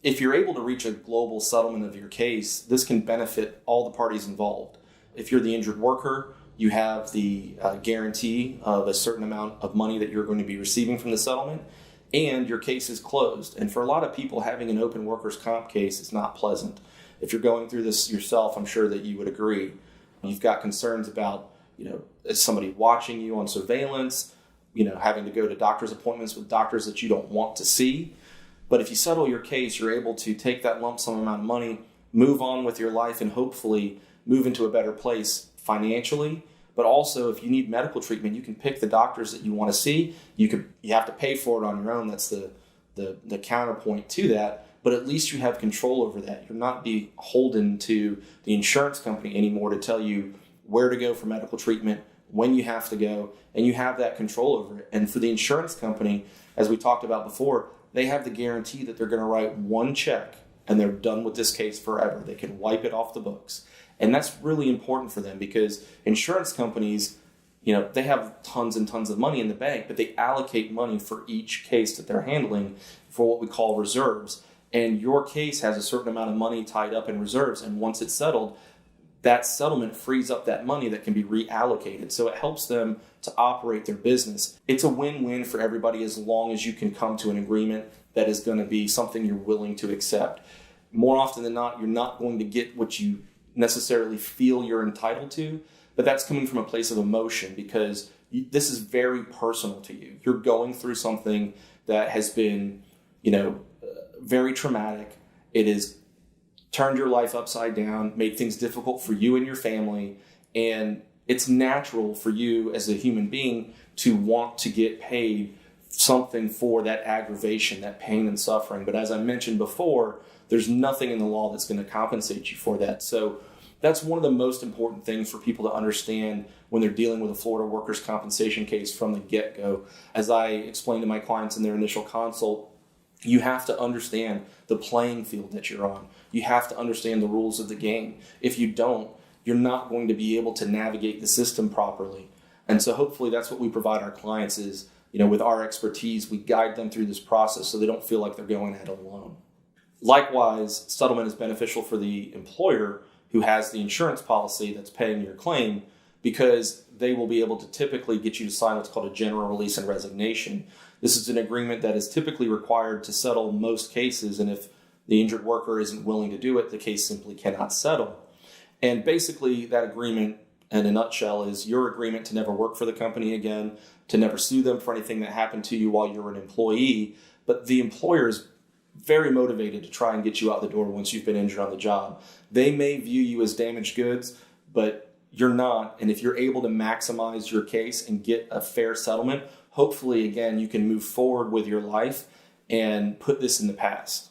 if you're able to reach a global settlement of your case, this can benefit all the parties involved. If you're the injured worker, you have the guarantee of a certain amount of money that you're going to be receiving from the settlement, and your case is closed. And for a lot of people, having an open workers' comp case is not pleasant. If you're going through this yourself, I'm sure that you would agree. You've got concerns about, is somebody watching you on surveillance, having to go to doctor's appointments with doctors that you don't want to see. But if you settle your case, you're able to take that lump sum amount of money, move on with your life, and hopefully move into a better place financially. But also, if you need medical treatment, you can pick the doctors that you want to see. You have to pay for it on your own. That's the counterpoint to that. But at least you have control over that. You're not beholden to the insurance company anymore to tell you where to go for medical treatment, when you have to go, and you have that control over it. And for the insurance company, as we talked about before, they have the guarantee that they're going to write one check and they're done with this case forever. They can wipe it off the books. And that's really important for them because insurance companies, they have tons and tons of money in the bank, but they allocate money for each case that they're handling for what we call reserves. And your case has a certain amount of money tied up in reserves. And once it's settled, that settlement frees up that money that can be reallocated. So it helps them to operate their business. It's a win-win for everybody as long as you can come to an agreement that is going to be something you're willing to accept. More often than not, you're not going to get what you necessarily feel you're entitled to, but that's coming from a place of emotion because this is very personal to you. You're going through something that has been, very traumatic. It has turned your life upside down, made things difficult for you and your family, and it's natural for you as a human being to want to get paid something for that aggravation, that pain and suffering. But as I mentioned before, there's nothing in the law that's going to compensate you for that. So that's one of the most important things for people to understand when they're dealing with a Florida workers' compensation case from the get-go. As I explained to my clients in their initial consult, you have to understand the playing field that you're on. You have to understand the rules of the game. If you don't, you're not going to be able to navigate the system properly. And so hopefully that's what we provide our clients is, with our expertise, we guide them through this process so they don't feel like they're going at it alone. Likewise, settlement is beneficial for the employer who has the insurance policy that's paying your claim because they will be able to typically get you to sign what's called a general release and resignation. This is an agreement that is typically required to settle most cases, and if the injured worker isn't willing to do it, the case simply cannot settle. And basically that agreement, in a nutshell, is your agreement to never work for the company again, to never sue them for anything that happened to you while you're an employee, but the employer is very motivated to try and get you out the door once you've been injured on the job. They may view you as damaged goods, but you're not. And if you're able to maximize your case and get a fair settlement, hopefully, again, you can move forward with your life and put this in the past.